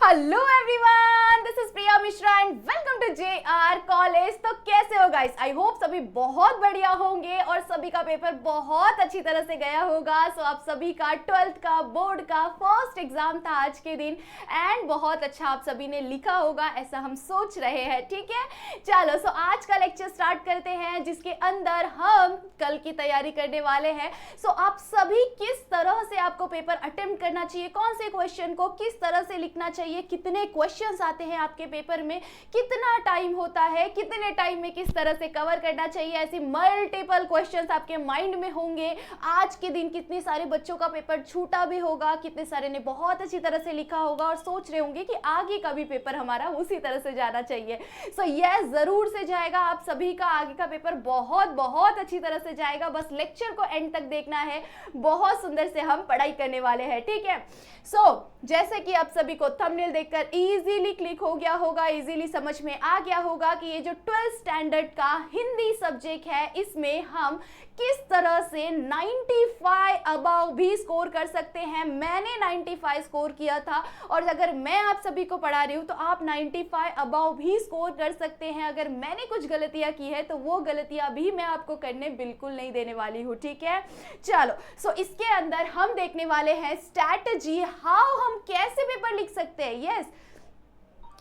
Hello everyone, this is Priya Mishra and welcome to JR college. तो कैसे हो गाइस? आई होप सभी बहुत बढ़िया होंगे और सभी का पेपर बहुत अच्छी तरह से गया होगा। सो आप सभी का 12th का बोर्ड का फर्स्ट एग्जाम था आज के दिन एंड बहुत अच्छा आप सभी ने लिखा होगा, ऐसा हम सोच रहे हैं। ठीक है, चलो सो आज का लेक्चर स्टार्ट करते हैं जिसके अंदर हम कल की तैयारी करने वाले हैं। सो आप सभी किस तरह से आपको पेपर अटेम्प्ट करना चाहिए, कौन से क्वेश्चन को किस तरह से लिखना चाहिए, कितने क्वेश्चंस आते हैं आपके पेपर में, कितना टाइम होता है, कितने टाइम में किस तरह से कवर करना चाहिए, ऐसी मल्टीपल क्वेश्चंस आपके माइंड में होंगे। आज के दिन कितने सारे बच्चों का पेपर छूटा भी होगा, कितने सारे ने बहुत अच्छी तरह से लिखा होगा और सोच रहे होंगे कि आगे का भी पेपर हमारा उसी तरह से जाना चाहिए। सो यस, जरूर से जाएगा। आप सभी का आगे का पेपर बहुत बहुत अच्छी तरह से जाएगा। बस लेक्चर को एंड तक देखना है, बहुत सुंदर से हम पढ़ाई करने वाले हैं। ठीक है, सो जैसे कि आप सभी को थंबनेल देखकर इजीली क्लिक हो गया होगा, इजीली समझ में आ गया होगा कि ये जो 12th स्टैंडर्ड का हिंदी सब्जेक्ट है इसमें हम किस तरह से 95 अबव भी स्कोर कर सकते हैं। मैंने 95 स्कोर किया था और अगर मैं आप सभी को पढ़ा रही हूँ तो आप 95 अबव भी स्कोर कर सकते हैं। अगर मैंने कुछ गलतियां की है तो वो गलतियां भी मैं आपको करने बिल्कुल नहीं देने वाली हूँ। ठीक है, चलो सो इसके अंदर हम देखने वाले हैं स्ट्रैटेजी, हाउ हम कैसे पेपर लिख सकते हैं। Yes,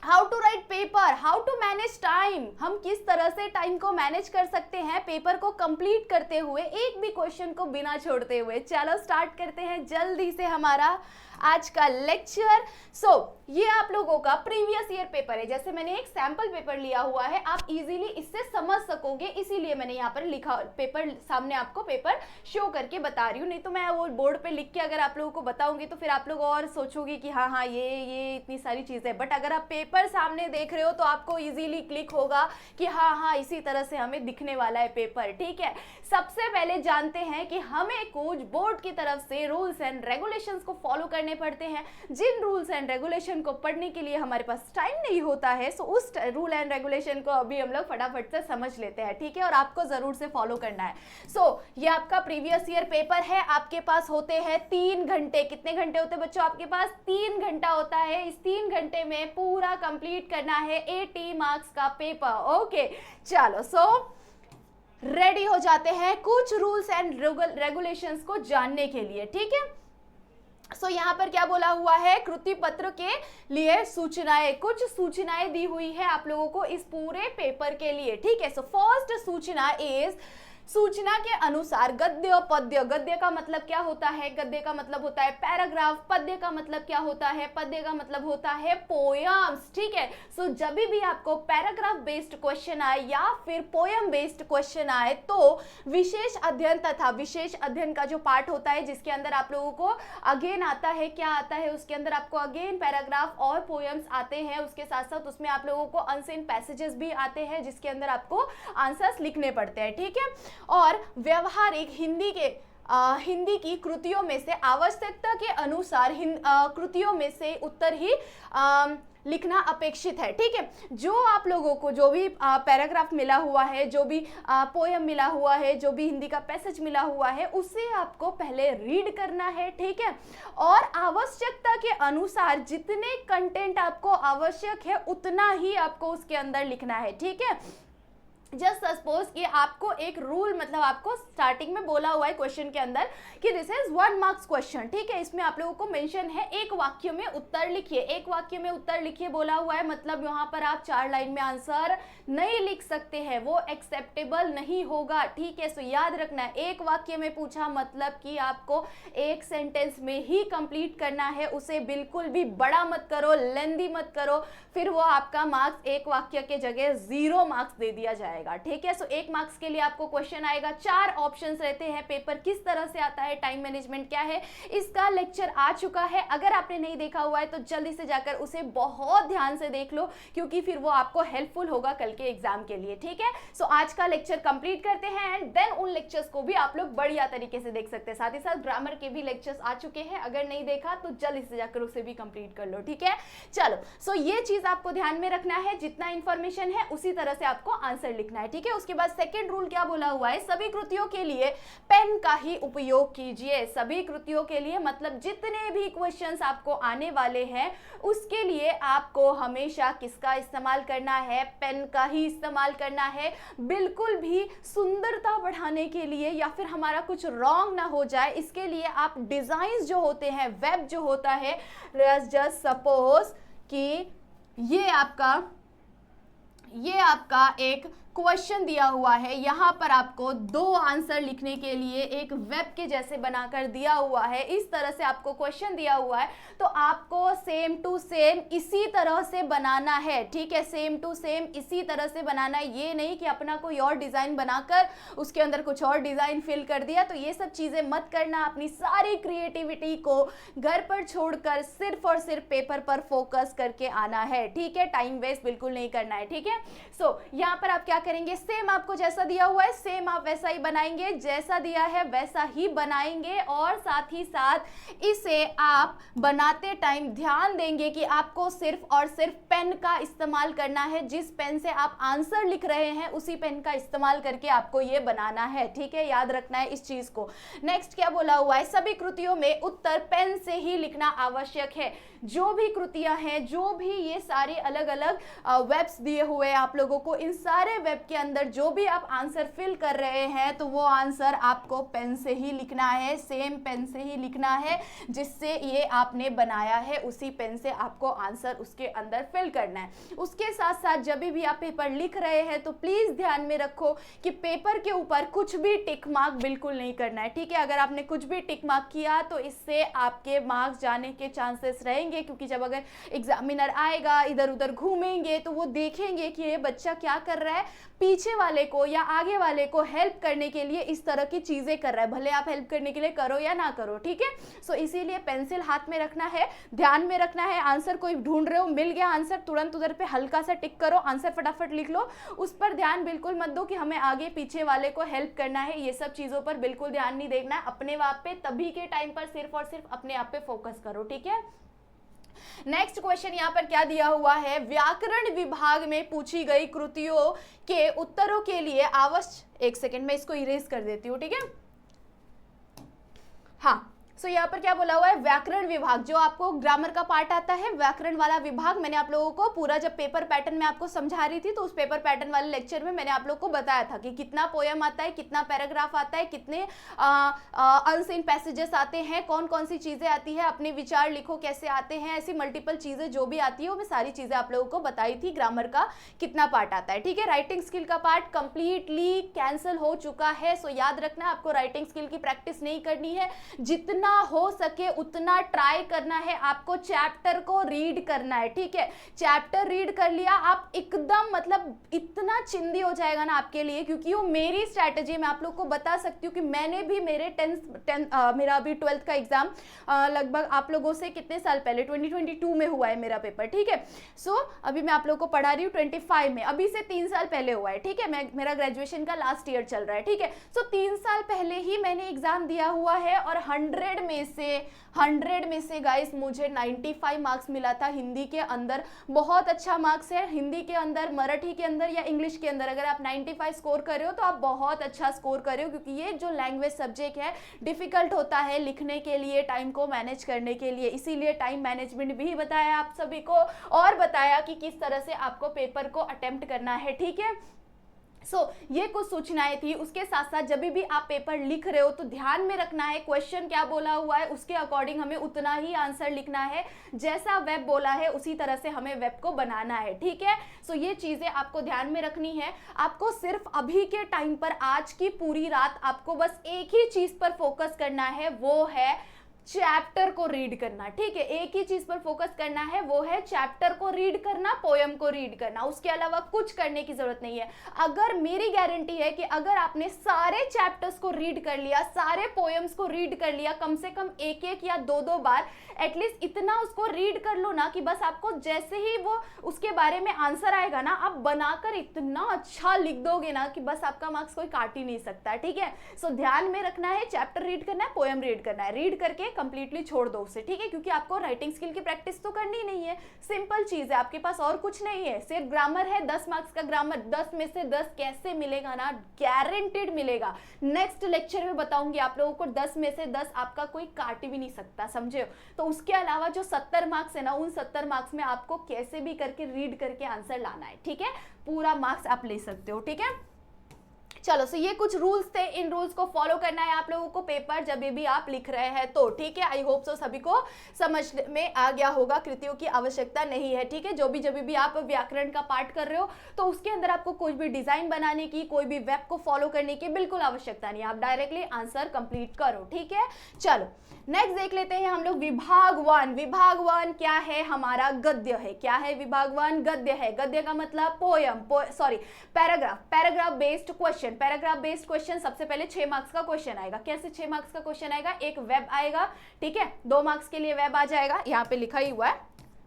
how to write paper, how to manage time, हम किस तरह से टाइम को मैनेज कर सकते हैं पेपर को कंप्लीट करते हुए, एक भी क्वेश्चन को बिना छोड़ते हुए। चलो स्टार्ट करते हैं जल्दी से हमारा आज का लेक्चर। सो ये आप लोगों का प्रीवियस ईयर पेपर है। जैसे मैंने एक सैंपल पेपर लिया हुआ है, आप इजीली इससे समझ सकोगे, इसीलिए मैंने यहाँ पर लिखा पेपर सामने आपको पेपर शो करके बता रही हूँ। नहीं तो मैं वो बोर्ड पे लिख के अगर आप लोगों को बताऊंगी तो फिर आप लोग और सोचोगे कि हाँ हाँ ये इतनी सारी चीजें। बट अगर आप पेपर सामने देख रहे हो तो आपको इजीली क्लिक होगा कि हाँ हाँ इसी तरह से हमें दिखने वाला है पेपर। ठीक है, सबसे पहले जानते हैं कि हमें कुछ बोर्ड की तरफ से रूल्स एंड रेगुलेशंस को फॉलो करने पड़ते हैं। जिन रूल्स एंड रेगुलेशन को पढ़ने के लिए हमारे पास टाइम नहीं होता है, सो उस रूल एंड रेगुलेशन को अभी हम लोग फटाफट से समझ लेते हैं। ठीक है, और आपको जरूर से फॉलो करना है। सो ये आपका प्रीवियस ईयर पेपर है, आपके पास होते हैं 3 घंटे। कितने घंटे होते हैं बच्चों? आपके पास 3 घंटा होता है। इस 3 घंटे में पूरा कंप्लीट करना है 80 मार्क्स का पेपर। ओके, चलो सो रेडी हो जाते हैं कुछ रूल्स एंड रेगुलेशंस को जानने के लिए। ठीक है, सो यहाँ पर क्या बोला हुआ है, कृति पत्र के लिए सूचनाएं, कुछ सूचनाएं दी हुई है आप लोगों को इस पूरे पेपर के लिए। ठीक है, सो फर्स्ट सूचना इज, सूचना के अनुसार गद्य पद्य। गद्य का मतलब क्या होता है? गद्य का मतलब होता है पैराग्राफ। पद्य का मतलब क्या होता है? पद्य का मतलब होता है पोयम्स। ठीक है, सो जब भी आपको पैराग्राफ बेस्ड क्वेश्चन आए या फिर पोयम बेस्ड क्वेश्चन आए तो विशेष अध्ययन तथा विशेष अध्ययन का जो पार्ट होता है जिसके अंदर आप लोगों को अगेन आता है, क्या आता है उसके अंदर आपको अगेन पैराग्राफ और पोयम्स आते हैं। उसके साथ साथ उसमें आप लोगों को अनसीन पैसेजेस भी आते हैं जिसके अंदर आपको आंसर्स लिखने पड़ते हैं। ठीक है, और व्यवहारिक हिंदी की कृतियों में से आवश्यकता के अनुसार कृतियों में से उत्तर ही लिखना अपेक्षित है। ठीक है, जो आप लोगों को जो भी पैराग्राफ मिला हुआ है, जो भी पोयम मिला हुआ है, जो भी हिंदी का पैसेज मिला हुआ है, उसे आपको पहले रीड करना है। ठीक है, और आवश्यकता के अनुसार जितने कंटेंट आपको आवश्यक है उतना ही आपको उसके अंदर लिखना है। ठीक है, जस्ट सपोज कि आपको एक रूल, मतलब आपको स्टार्टिंग में बोला हुआ है क्वेश्चन के अंदर कि दिस इज 1 मार्क्स क्वेश्चन। ठीक है, इसमें आप लोगों को मेंशन है एक वाक्य में उत्तर लिखिए। एक वाक्य में उत्तर लिखिए बोला हुआ है, मतलब यहाँ पर आप 4 लाइन में आंसर नहीं लिख सकते हैं, वो एक्सेप्टेबल नहीं होगा। ठीक है, सो याद रखना है, एक वाक्य में पूछा मतलब कि आपको एक सेंटेंस में ही कंप्लीट करना है। उसे बिल्कुल भी बड़ा मत करो, लेंदी मत करो, फिर वो आपका मार्क्स एक वाक्य के जगह 0 मार्क्स दे दिया जाएगा। ठीक है, सो 1 मार्क्स के लिए आपको क्वेश्चन आएगा। 4 ऑप्शंस रहते हैं। पेपर किस तरह से आता है, टाइम मैनेजमेंट क्या है, इसका लेक्चर आ चुका है। अगर आपने नहीं देखा हुआ है तो जल्दी से जाकर उसे बहुत ध्यान से देख लो, क्योंकि फिर वो आपको हेल्पफुल होगा कल के एग्जाम के लिए। ठीक है, सो आज का लेक्चर कंप्लीट करते हैं एंड देन उन लेक्चर्स को भी आप लोग बढ़िया तरीके से देख सकते हैं। साथ ही साथ ग्रामर के भी लेक्चर्स आ चुके हैं, अगर नहीं देखा तो जल्दी से जाकर उसे भी कंप्लीट कर लो। ठीक है, चलो सो ये चीज आपको ध्यान में रखना है, जितना इंफॉर्मेशन है उसी तरह से आपको आंसर लिखना लिखना है, ठीक है। उसके बाद सेकंड रूल क्या बोला हुआ है, सभी कृतियों के लिए पेन का ही उपयोग कीजिए। सभी कृतियों के लिए मतलब जितने भी क्वेश्चंस आपको आने वाले हैं उसके लिए आपको हमेशा किसका इस्तेमाल करना है, पेन का ही इस्तेमाल करना है। बिल्कुल भी सुंदरता बढ़ाने के लिए या फिर हमारा कुछ रॉन्ग ना हो जाए इसके लिए आप डिजाइन जो होते हैं, वेब जो होता है, जस्ट सपोज कि ये आपका एक क्वेश्चन दिया हुआ है, यहाँ पर आपको 2 आंसर लिखने के लिए एक वेब के जैसे बनाकर दिया हुआ है, इस तरह से आपको क्वेश्चन दिया हुआ है, तो आपको सेम टू सेम इसी तरह से बनाना है, ठीक है। सेम टू सेम इसी तरह से बनाना है, ये नहीं कि अपना कोई और डिजाइन बनाकर उसके अंदर कुछ और डिजाइन फिल कर दिया। तो ये सब चीजें मत करना, अपनी सारी क्रिएटिविटी को घर पर छोड़कर सिर्फ और सिर्फ पेपर पर फोकस करके आना है, ठीक है। टाइम वेस्ट बिल्कुल नहीं करना है, ठीक है। सो यहाँ पर आप क्या करेंगे, सेम आपको जैसा दिया हुआ है सेम आप वैसा ही बनाएंगे, जैसा दिया है वैसा ही बनाएंगे। और साथ ही साथ इसे आप बनाते टाइम ध्यान देंगे कि आपको सिर्फ और सिर्फ पेन का इस्तेमाल करना है। जिस पेन से आप आंसर लिख रहे हैं उसी पेन का इस्तेमाल करके आपको ये बनाना है, ठीक है। याद रखना है इस चीज को। नेक्स्ट क्या बोला हुआ है, सभी कृतियों में उत्तर पेन से ही लिखना आवश्यक है। जो भी कृतियां हैं, जो भी ये सारे अलग अलग वेब्स दिए हुए आप लोगों को, इन सारे वेब के अंदर जो भी आप आंसर फिल कर रहे हैं तो वो आंसर आपको पेन से ही लिखना है, सेम पेन से ही लिखना है जिससे ये आपने बनाया है, उसी पेन से आपको आंसर उसके अंदर फिल करना है। उसके साथ साथ जब भी आप पेपर लिख रहे हैं तो प्लीज ध्यान में रखो कि पेपर के ऊपर कुछ भी टिक मार्क बिल्कुल नहीं करना है, ठीक है। अगर आपने कुछ भी टिक मार्क किया तो इससे आपके मार्क्स जाने के चांसेस रहेंगे, क्योंकि जब अगर एग्जामिनर आएगा इधर उधर घूमेंगे तो वो देखेंगे कि ये बच्चा क्या कर रहा है, पीछे वाले को या आगे वाले को हेल्प करने के लिए इस तरह की चीजें कर रहा है, भले आप हेल्प करने के लिए करो या ना करो, ठीक है। सो इसीलिए पेंसिल हाथ में रखना है, ध्यान में रखना है। आंसर कोई ढूंढ रहे हो, मिल गया आंसर, तुरंत उधर पे हल्का सा टिक करो, आंसर फटाफट लिख लो। उस पर ध्यान बिल्कुल मत दो कि हमें आगे पीछे वाले को हेल्प करना है, ये सब चीजों पर बिल्कुल ध्यान नहीं देना है। अपने आप पे तभी के टाइम पर सिर्फ और सिर्फ अपने आप पे फोकस करो, ठीक है। नेक्स्ट क्वेश्चन यहाँ पर क्या दिया हुआ है, व्याकरण विभाग में पूछी गई कृतियों के उत्तरों के लिए आवश्यक, एक सेकेंड मैं इसको इरेज कर देती हूँ, ठीक है। हाँ, सो यहाँ पर क्या बोला हुआ है, व्याकरण विभाग, जो आपको ग्रामर का पार्ट आता है, व्याकरण वाला विभाग। मैंने आप लोगों को पूरा जब पेपर पैटर्न में आपको समझा रही थी तो उस पेपर पैटर्न वाले लेक्चर में मैंने आप लोगों को बताया था कि कितना पोयम आता है, कितना पैराग्राफ आता है, कितने अनसीन पैसेजेस आते हैं, कौन कौन सी चीजें आती है, अपने विचार लिखो कैसे आते हैं, ऐसी मल्टीपल चीजें जो भी आती है वो मैं सारी चीजें आप लोगों को बताई थी। ग्रामर का कितना पार्ट आता है, ठीक है। राइटिंग स्किल का पार्ट कंप्लीटली कैंसिल हो चुका है, सो याद रखना आपको राइटिंग स्किल की प्रैक्टिस नहीं करनी है, जितना हो सके उतना ट्राई करना है, आपको चैप्टर को रीड करना है, ठीक है। चैप्टर रीड कर लिया आप एकदम मतलब इतना चिंदी हो जाएगा ना आपके लिए, क्योंकि वो मेरी स्ट्रैटेजी मैं आप लोग को बता सकती हूँ कि मैंने भी मेरे मेरा अभी 12th का एग्जाम लगभग आप लोगों से कितने साल पहले 2022 में हुआ है मेरा पेपर, ठीक है। सो अभी मैं आप लोगों को पढ़ा रही हूँ 25 में, अभी से 3 साल पहले हुआ है, ठीक है। मेरा ग्रेजुएशन का लास्ट ईयर चल रहा है, ठीक है। सो 3 साल पहले ही मैंने एग्जाम दिया हुआ है और 100 में से गाइस मुझे 95 मार्क्स मिला था हिंदी के अंदर। बहुत अच्छा मार्क्स है हिंदी के अंदर, मराठी के अंदर या इंग्लिश के अंदर। अगर आप 95 स्कोर कर रहे हो तो आप बहुत अच्छा स्कोर कर रहे हो, क्योंकि ये जो लैंग्वेज सब्जेक्ट है डिफिकल्ट होता है लिखने के लिए, टाइम को मैनेज करने के लिए, इसीलिए टाइम मैनेजमेंट भी बताया आप सभी को और बताया कि किस तरह से आपको पेपर को अटेम्प्ट करना है, ठीक है। ये कुछ सूचनाएं थी। उसके साथ साथ जब भी आप पेपर लिख रहे हो तो ध्यान में रखना है क्वेश्चन क्या बोला हुआ है उसके अकॉर्डिंग हमें उतना ही आंसर लिखना है, जैसा वेब बोला है उसी तरह से हमें वेब को बनाना है, ठीक है। ये चीजें आपको ध्यान में रखनी है। आपको सिर्फ अभी के टाइम पर आज की पूरी रात आपको बस एक ही चीज पर फोकस करना है, वो है चैप्टर को रीड करना, ठीक है। एक ही चीज पर फोकस करना है, वो है चैप्टर को रीड करना, पोयम को रीड करना, उसके अलावा कुछ करने की जरूरत नहीं है। अगर मेरी गारंटी है कि अगर आपने सारे चैप्टर्स को रीड कर लिया, सारे पोयम्स को रीड कर लिया, कम से कम एक एक या दो दो बार एटलीस्ट इतना उसको रीड कर लो ना कि बस आपको जैसे ही वो उसके बारे में आंसर आएगा ना आप बनाकर इतना अच्छा लिख दोगे ना कि बस आपका मार्क्स कोई काट ही नहीं सकता, ठीक है। ध्यान में रखना है, चैप्टर रीड करना है, पोयम रीड करना है, रीड करके कंप्लीटली छोड़ दो उसे, ठीक है, क्योंकि आपको राइटिंग स्किल की प्रैक्टिस तो करनी नहीं है, सिंपल चीज है, आपके पास और कुछ नहीं है, सिर्फ ग्रामर है, 10 मार्क्स का ग्रामर, 10 में से 10 कैसे मिलेगा ना, गारंटेड मिलेगा। नेक्स्ट लेक्चर में बताऊंगी आप लोगों को, 10 में से 10 आपका कोई काट भी नहीं सकता, समझे हो। तो उसके अलावा जो 70 मार्क्स है ना, उन 70 मार्क्स में आपको कैसे भी करके रीड करके आंसर लाना है, ठीक है, पूरा मार्क्स आप ले सकते हो, ठीक है। चलो, सो ये कुछ रूल्स थे, इन रूल्स को फॉलो करना है आप लोगों को पेपर जब भी आप लिख रहे हैं तो, ठीक है। आई होप सो सभी को समझ में आ गया होगा, कृतियों की आवश्यकता नहीं है, ठीक है। जब भी आप व्याकरण का पाठ कर रहे हो तो उसके अंदर आपको कोई भी डिजाइन बनाने की, कोई भी वेब को फॉलो करने की बिल्कुल आवश्यकता नहीं है, आप डायरेक्टली आंसर कंप्लीट करो, ठीक है। चलो नेक्स्ट देख लेते हैं हम लोग विभाग 1। विभाग 1 क्या है, हमारा गद्य है। क्या है विभाग 1? गद्य है। गद्य का मतलब poem, paragraph, paragraph based question. Paragraph based question सबसे पहले 6 मार्क्स का क्वेश्चन आएगा। कैसे 6 मार्क्स का क्वेश्चन आएगा? एक वेब आएगा, ठीक है, 2 मार्क्स के लिए वेब आ जाएगा, यहाँ पे लिखा ही हुआ है,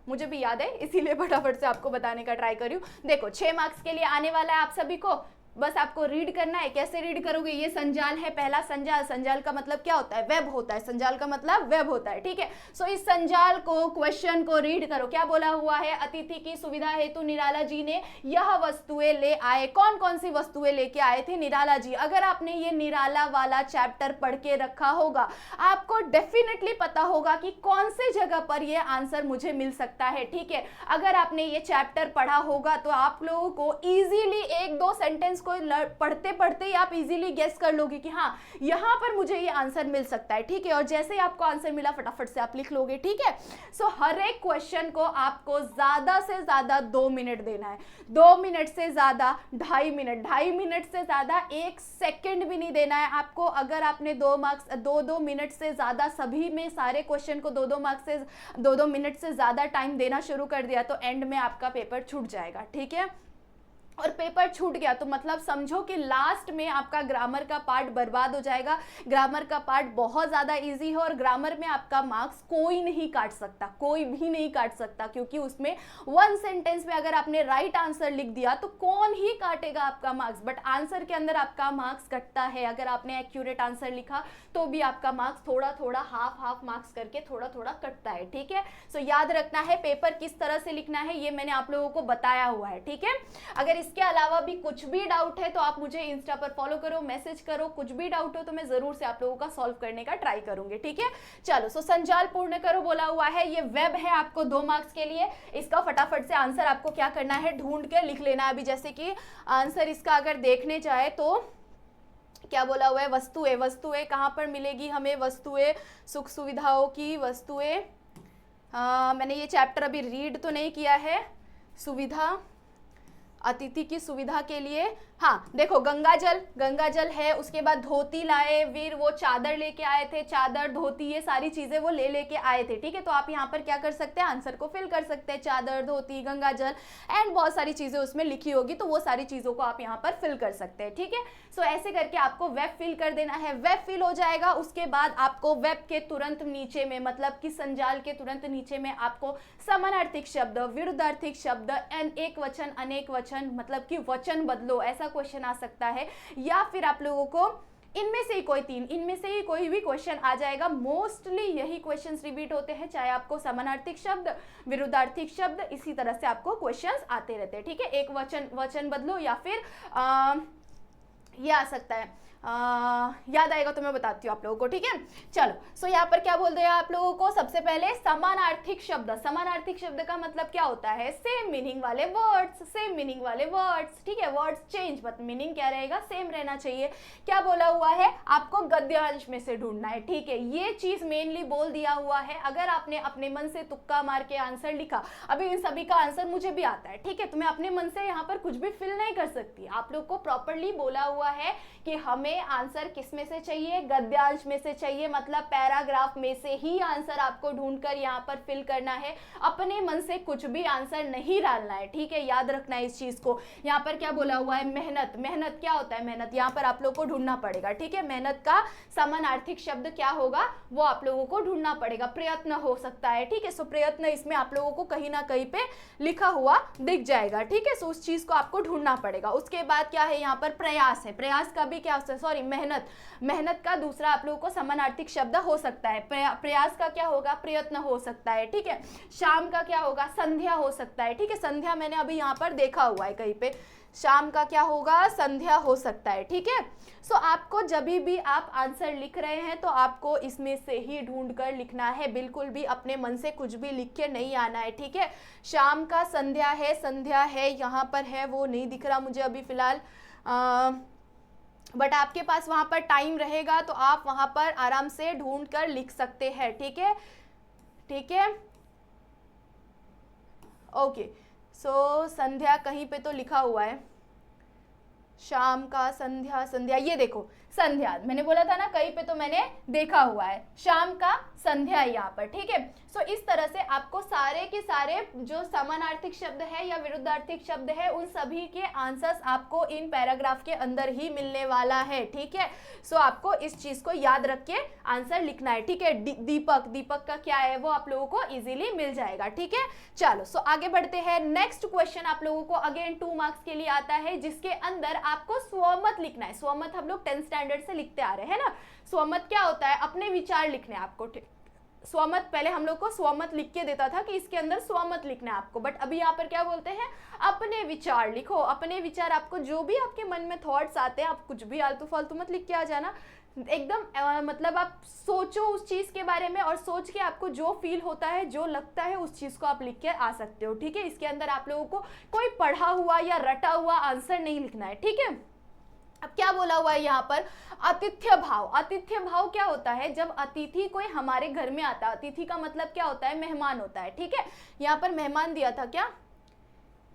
मुझे भी याद है इसीलिए फटाफट से आपको बताने का ट्राई कर रही हूँ। देखो 6 मार्क्स के लिए आने वाला है आप सभी को, बस आपको रीड करना है। कैसे रीड करोगे? ये संजाल है, पहला संजाल। संजाल का मतलब क्या होता है? वेब होता है। संजाल का मतलब वेब होता है, ठीक है। सो इस संजाल को, क्वेश्चन को रीड करो। क्या बोला हुआ है? अतिथि की सुविधा हेतु निराला जी ने यह वस्तुएं ले आए। कौन कौन सी वस्तुएं लेके आए थे निराला जी? अगर आपने ये निराला वाला चैप्टर पढ़ के रखा होगा, आपको डेफिनेटली पता होगा कि कौन से जगह पर ये आंसर मुझे मिल सकता है, ठीक है। अगर आपने ये चैप्टर पढ़ा होगा तो आप लोगों को इजीली 1-2 सेंटेंस को पढ़ते पढ़ते ही आप इजीली गेस कर लोगे कि हाँ यहां पर मुझे ये आंसर मिल सकता है, ठीक है। और जैसे ही आपको आंसर मिला फटाफट से आप लिख लोगे, ठीक है। सो हर एक क्वेश्चन को आपको ज्यादा से ज्यादा 2 मिनट देना है। 2 मिनट से ज्यादा 2.5 मिनट, 2.5 मिनट से ज्यादा 1 सेकेंड भी नहीं देना है आपको। अगर आपने 2 मिनट से ज्यादा सभी में सारे क्वेश्चन को 2 मार्क्स से 2 मिनट से ज्यादा टाइम देना शुरू कर दिया तो एंड में आपका पेपर छूट जाएगा, ठीक है। और पेपर छूट गया तो मतलब समझो कि लास्ट में आपका ग्रामर का पार्ट बर्बाद हो जाएगा। ग्रामर का पार्ट बहुत ज़्यादा इजी है और ग्रामर में आपका मार्क्स कोई नहीं काट सकता, कोई भी नहीं काट सकता, क्योंकि उसमें 1 सेंटेंस में अगर आपने राइट आंसर लिख दिया तो कौन ही काटेगा आपका मार्क्स। बट आंसर के अंदर आपका मार्क्स कटता है। अगर आपने एक्यूरेट आंसर लिखा तो भी आपका मार्क्स थोड़ा थोड़ा हाफ मार्क्स करके थोड़ा थोड़ा कटता है, ठीक है। सो याद रखना है पेपर किस तरह से लिखना है, ये मैंने आप लोगों को बताया हुआ है, ठीक है। अगर इसके अलावा भी कुछ भी डाउट है तो आप मुझे इंस्टा पर फॉलो करो, मैसेज करो, कुछ भी डाउट हो तो मैं जरूर से आप लोगों का सॉल्व करने का ट्राई करूंगी, ठीक है। चलो, सो संजाल पूर्ण करो बोला हुआ है, ये वेब है आपको 2 मार्क्स के लिए। इसका फटाफट से आंसर आपको क्या करना है, ढूंढ के लिख लेना है। अभी जैसे कि आंसर इसका अगर देखने जाए तो क्या बोला हुआ है, वस्तुएं। वस्तुएं कहाँ पर मिलेगी हमें? वस्तुएं, सुख सुविधाओं की वस्तुएं। मैंने ये चैप्टर अभी रीड तो नहीं किया है। सुविधा, अतिथि की सुविधा के लिए, हाँ देखो गंगा जल है। उसके बाद धोती लाए वीर, वो चादर लेके आए थे, चादर धोती ये सारी चीजें वो लेके आए थे, ठीक है। तो आप यहाँ पर क्या कर सकते हैं, आंसर को फिल कर सकते हैं। चादर, धोती, गंगा जल एंड बहुत सारी चीजें उसमें लिखी होगी तो वो सारी चीजों को आप यहाँ पर फिल कर सकते हैं, ठीक है। सो ऐसे करके आपको वेब फिल कर देना है। वेब फिल हो जाएगा, उसके बाद आपको वेब के तुरंत नीचे में, मतलब कि संजाल के तुरंत नीचे में आपको समानार्थिक शब्द, विरुद्धार्थिक शब्द, एक वचन, अनेक वचन, मतलब कि वचन बदलो, ऐसा क्वेश्चन आ सकता है। या फिर आप लोगों को इनमें से ही कोई 3, इनमें से ही कोई भी क्वेश्चन आ जाएगा। मोस्टली यही क्वेश्चंस रिपीट होते हैं, चाहे आपको समानार्थिक शब्द, विरुद्धार्थिक शब्द, इसी तरह से आपको क्वेश्चंस आते रहते हैं, ठीक है। एक वचन बदलो, या फिर ये आ सकता है, याद आएगा तो मैं बताती हूँ आप लोगों को, ठीक है। चलो, सो यहाँ पर क्या बोल दिया आप लोगों को, सबसे पहले समानार्थिक शब्द। समानार्थिक शब्द का मतलब क्या होता है? सेम मीनिंग वाले वर्ड्स, सेम मीनिंग वाले वर्ड्स, ठीक है। वर्ड्स चेंज, बट मीनिंग क्या रहेगा, सेम रहना चाहिए। क्या बोला हुआ है, आपको गद्यांश में से ढूंढना है, ठीक है। ये चीज मेनली बोल दिया हुआ है। अगर आपने अपने मन से तुक्का मार के आंसर लिखा, अभी इन सभी का आंसर मुझे भी आता है, ठीक है, तो मैं अपने मन से यहाँ पर कुछ भी फिल नहीं कर सकती। आप लोग को प्रॉपरली बोला हुआ है कि हमें आंसर किस में से चाहिए, गद्यांश में से चाहिए, मतलब पैराग्राफ में से ही आंसर आपको ढूंढकर यहाँ पर फिल करना है। अपने मन से कुछ भी आंसर नहीं डालना है, ठीक है। याद रखना है इस चीज को। यहाँ पर क्या बोला हुआ है, मेहनत। मेहनत क्या होता है? मेहनत यहाँ पर आप लोग को ढूंढना पड़ेगा, ठीक है। मेहनत का समानार्थिक शब्द क्या होगा वो आप लोगों को ढूंढना पड़ेगा। प्रयत्न हो सकता है, ठीक है। सो प्रयत्न इसमें आप लोगों को कहीं ना कहीं पे लिखा हुआ दिख जाएगा, ठीक है। सो उस चीज को आपको ढूंढना पड़ेगा। उसके बाद क्या है, यहाँ पर प्रयास है। प्रयास का भी क्या सॉरी मेहनत, मेहनत का दूसरा आप लोगों को समानार्थक शब्द हो सकता है। प्रयास का क्या होगा, प्रयत्न हो सकता है, ठीक है। शाम का क्या होगा, संध्या हो सकता है, ठीक है। संध्या मैंने अभी यहाँ पर देखा हुआ है कहीं पे, शाम का क्या होगा, संध्या हो सकता है, ठीक है। सो आपको जब भी आप आंसर लिख रहे हैं तो आपको इसमें से ही ढूंढ कर लिखना है, बिल्कुल भी अपने मन से कुछ भी लिख के नहीं आना है, ठीक है। शाम का संध्या है, संध्या है यहाँ पर है, वो नहीं दिख रहा मुझे अभी फिलहाल, बट आपके पास वहाँ पर टाइम रहेगा तो आप वहाँ पर आराम से ढूंढ कर लिख सकते हैं, ठीक है, ठीक है। ओके, सो संध्या कहीं पे तो लिखा हुआ है, शाम का संध्या, संध्या ये देखो संध्या, मैंने बोला था ना कहीं पे तो मैंने देखा हुआ है, शाम का संध्या यहाँ पर, ठीक है। सो इस तरह से आपको सारे के सारे जो समानार्थक शब्द है या विरुद्धार्थक शब्द है उन सभी के आंसर्स आपको इन पैराग्राफ के अंदर ही मिलने वाला है, ठीक है। सो आपको इस चीज को याद रख के आंसर लिखना है, ठीक है। दीपक, दीपक का क्या है वो आप लोगों को इजीली मिल जाएगा, ठीक है। चलो सो आगे बढ़ते हैं। नेक्स्ट क्वेश्चन आप लोगों को अगेन 2 मार्क्स के लिए आता है, जिसके अंदर आपको स्वमत लिखना है। स्वमत हम लोग 10th स्टैंडर्ड से लिखते आ रहे हैं ना। स्वमत क्या होता है, अपने विचार लिखने आपको, ठीक। स्वमत पहले हम लोग को स्वमत लिख के देता था कि इसके अंदर स्वमत लिखना है आपको, बट अभी यहाँ पर क्या बोलते हैं, अपने विचार लिखो। अपने विचार, आपको जो भी आपके मन में थॉट्स आते हैं, आप कुछ भी आलतू फालतू मत लिख के आ जाना, एकदम मतलब आप सोचो उस चीज के बारे में और सोच के आपको जो फील होता है, जो लगता है, उस चीज को आप लिख के आ सकते हो, ठीक है। इसके अंदर आप लोगों को कोई पढ़ा हुआ या रटा हुआ आंसर नहीं लिखना है, ठीक है। अब क्या बोला हुआ है यहाँ पर, आतिथ्य भाव। आतिथ्य भाव क्या होता है, जब अतिथि कोई हमारे घर में आता है, अतिथि का मतलब क्या होता है, मेहमान होता है, ठीक है। यहाँ पर मेहमान दिया था क्या,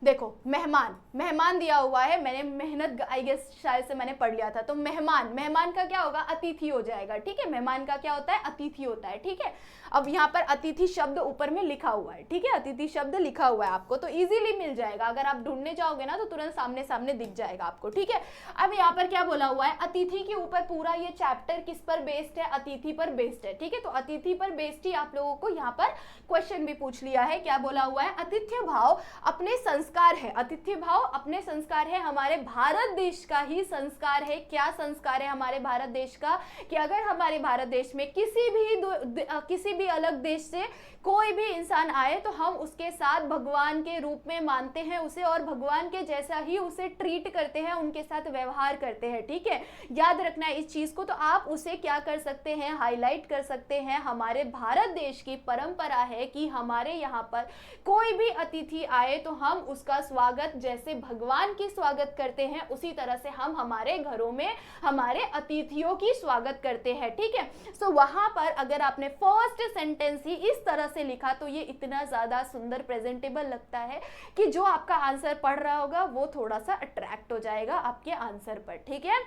देखो मेहमान, मेहमान दिया हुआ है, मैंने मेहनत आई गेस शायद से मैंने पढ़ लिया था, तो मेहमान, मेहमान का क्या होगा, अतिथि हो जाएगा, ठीक है। मेहमान का क्या होता है, अतिथि होता है, ठीक है। अब यहाँ पर अतिथि शब्द ऊपर में लिखा हुआ है, ठीक है, अतिथि शब्द लिखा हुआ है आपको, तो इजीली मिल जाएगा। अगर आप ढूंढने जाओगे ना तो तुरंत सामने सामने दिख जाएगा आपको, ठीक है। अब यहाँ पर क्या बोला हुआ है, अतिथि के ऊपर पूरा ये चैप्टर किस पर बेस्ड है, अतिथि पर बेस्ड है, ठीक है। तो अतिथि पर बेस्ड ही आप लोगों को यहाँ पर क्वेश्चन भी पूछ लिया है। क्या बोला हुआ है, आतिथ्य भाव अपने संस्कार है, आतिथ्य भाव अपने संस्कार है, हमारे भारत देश का ही संस्कार है। क्या संस्कार है हमारे भारत देश का, कि अगर हमारे भारत देश में किसी भी अलग देश से कोई भी इंसान आए तो हम उसके साथ भगवान के रूप में मानते हैं उसे, और भगवान के जैसा ही उसे ट्रीट करते हैं, उनके साथ व्यवहार करते हैं, ठीक है। याद रखना है इस चीज को। तो आप उसे क्या कर सकते हैं, हाईलाइट कर सकते हैं। हमारे भारत देश की परंपरा है कि हमारे यहाँ पर कोई भी अतिथि आए तो हम उसका स्वागत जैसे भगवान की स्वागत करते हैं, उसी तरह से हम हमारे घरों में हमारे अतिथियों की स्वागत करते हैं, ठीक है। सो वहां पर अगर आपने फर्स्ट सेंटेंस ही इस तरह से लिखा तो ये इतना ज्यादा सुंदर प्रेजेंटेबल लगता है कि जो आपका आंसर पढ़ रहा होगा वो थोड़ा सा अट्रैक्ट हो जाएगा आपके आंसर पर, ठीक है।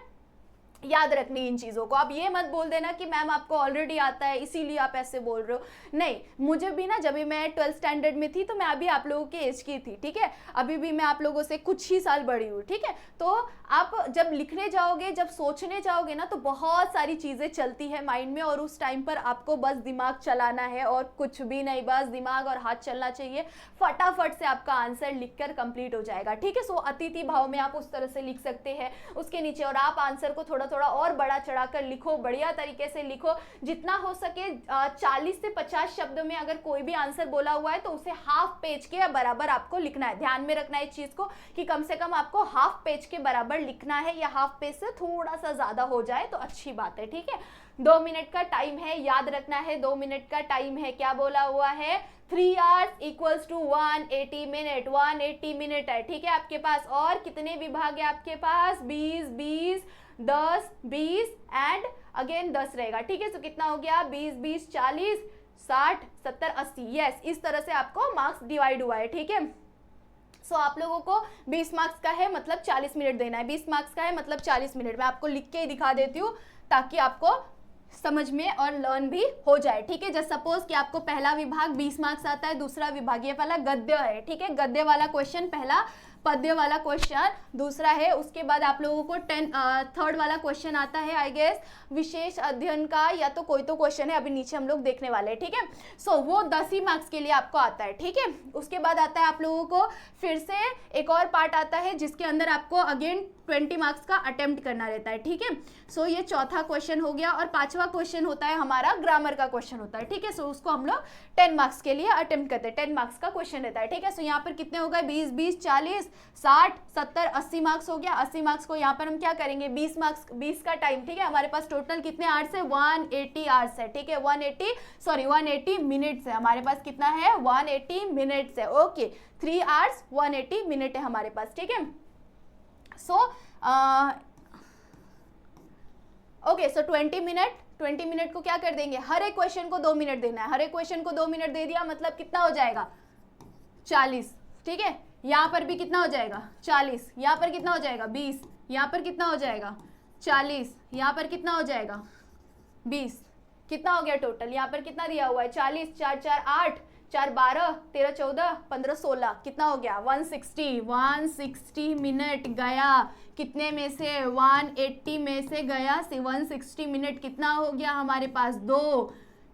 याद रखनी इन चीज़ों को। आप ये मत बोल देना कि मैम आपको ऑलरेडी आता है इसीलिए आप ऐसे बोल रहे हो, नहीं। मुझे भी ना, जब भी मैं 12th स्टैंडर्ड में थी तो मैं अभी आप लोगों के एज की थी, ठीक है। अभी भी मैं आप लोगों से कुछ ही साल बड़ी हूँ, ठीक है। तो आप जब लिखने जाओगे, जब सोचने जाओगे ना, तो बहुत सारी चीज़ें चलती है माइंड में, और उस टाइम पर आपको बस दिमाग चलाना है और कुछ भी नहीं, बस दिमाग और हाथ चलना चाहिए। फटाफट से आपका आंसर लिखकर कंप्लीट हो जाएगा, ठीक है। सो अतिथि भाव में आप उस तरह से लिख सकते हैं उसके नीचे, और आप आंसर को थोड़ा थोड़ा और बड़ा चढ़ाकर लिखो, बढ़िया तरीके से लिखो, जितना हो सके। 40 से 50 शब्द में अगर कोई भी आंसर बोला हुआ है तो उसे हाफ पेज के बराबर आपको लिखना है। ध्यान में रखना है इस चीज को कि कम से कम आपको हाफ पेज के बराबर लिखना है, या हाफ पेज से थोड़ा सा ज्यादा हो जाए तो अच्छी बात है, ठीक है। 2 मिनट का टाइम है, याद रखना है 2 मिनट का टाइम है। क्या बोला हुआ है, 3 hours equals to 180 minute, 180 minute है, ठीक है आपके पास। और कितने विभाग है आपके पास, 20, 20, 10, 20 एंड अगेन 10 रहेगा, ठीक है। तो कितना हो गया, 20, 20, 40, 60, 70, 80, यस। इस तरह से आपको मार्क्स डिवाइड हुआ है, ठीक है। सो आप लोगों को 20 मार्क्स का है मतलब 40 मिनट देना है, 20 मार्क्स का है मतलब 40 मिनट। मैं आपको लिख के ही दिखा देती हूँ ताकि आपको समझ में और लर्न भी हो जाए, ठीक है। जस्ट सपोज कि आपको पहला विभाग 20 मार्क्स आता है, दूसरा विभाग ये वाला गद्य है, ठीक है। गद्य वाला क्वेश्चन पहला पद्य वाला क्वेश्चन दूसरा है। उसके बाद आप लोगों को थर्ड वाला क्वेश्चन आता है आई गेस विशेष अध्ययन का, या तो कोई तो क्वेश्चन है, अभी नीचे हम लोग देखने वाले हैं, ठीक है। सो वो 10 ही मार्क्स के लिए आपको आता है, ठीक है। उसके बाद आता है आप लोगों को फिर से एक और पार्ट आता है जिसके अंदर आपको अगेन 20 मार्क्स का अटेम्प्ट करना रहता है, ठीक है। सो ये चौथा क्वेश्चन हो गया। और पांचवा क्वेश्चन होता है हमारा ग्रामर का क्वेश्चन होता है, ठीक है। सो उसको हम लोग 10 मार्क्स के लिए अटेम्प्ट करते हैं, 10 मार्क्स का क्वेश्चन रहता है, ठीक है। सो यहाँ पर कितने हो गए 20 20 40 60 70 80 मार्क्स हो गया। 80 मार्क्स को यहाँ पर हम क्या करेंगे 20 मार्क्स 20 का टाइम, ठीक है। हमारे पास टोटल कितने आवर्स है 180 आवर्स है, ठीक है। 180 मिनट्स है हमारे पास, कितना है 180 मिनट्स है, ओके। 3 आवर्स 180 मिनट है हमारे पास, ठीक है। सो ओके, सो 20 मिनट को क्या कर देंगे, हर एक क्वेश्चन को 2 मिनट देना है। हर एक क्वेश्चन को 2 मिनट दे दिया मतलब कितना हो जाएगा 40, ठीक है। यहाँ पर भी कितना हो जाएगा 40, यहाँ पर कितना हो जाएगा 20, यहाँ पर कितना हो जाएगा 40, यहाँ पर कितना हो जाएगा 20, कितना हो गया टोटल, यहाँ पर कितना दिया हुआ है 40, 4 4 8, 4 12, 13 14, 15 16, कितना हो गया 160 मिनट गया। कितने में से 180 में से गया 160 मिनट, कितना हो गया हमारे पास 2,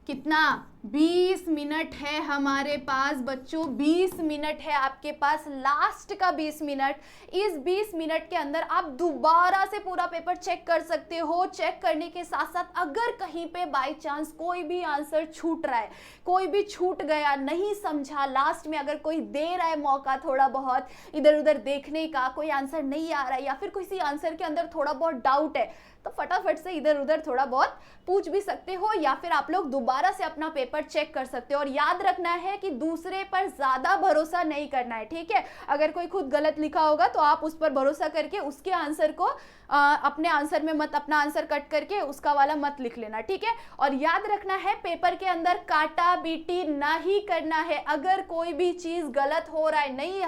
कितना 20 मिनट है हमारे पास बच्चों, 20 मिनट है आपके पास, लास्ट का 20 मिनट। इस 20 मिनट के अंदर आप दोबारा से पूरा पेपर चेक कर सकते हो। चेक करने के साथ साथ अगर कहीं पे बाय चांस कोई भी आंसर छूट रहा है, कोई भी छूट गया, नहीं समझा, लास्ट में अगर कोई दे रहा है मौका थोड़ा बहुत इधर उधर देखने का, कोई आंसर नहीं आ रहा है या फिर किसी आंसर के अंदर थोड़ा बहुत डाउट है, तो फटाफट से इधर उधर थोड़ा बहुत पूछ भी सकते हो, या फिर आप लोग दोबारा से अपना पेपर चेक कर सकते हो। और याद रखना है कि दूसरे पर ज्यादा भरोसा नहीं करना है, ठीक है। अगर कोई खुद गलत लिखा होगा तो आप उस पर भरोसा करके उसके आंसर को अपने आंसर में मत, अपना आंसर कट करके उसका वाला मत लिख लेना, ठीक है। और याद रखना है पेपर के अंदर काटा बीटी नहीं करना है। अगर कोई भी चीज गलत हो रहा है, नहीं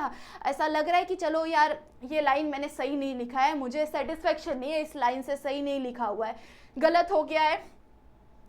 ऐसा लग रहा है कि चलो यार ये लाइन मैंने सही नहीं लिखा है, मुझे सेटिस्फेक्शन नहीं है इस लाइन से, सही नहीं लिखा हुआ है, गलत हो गया है,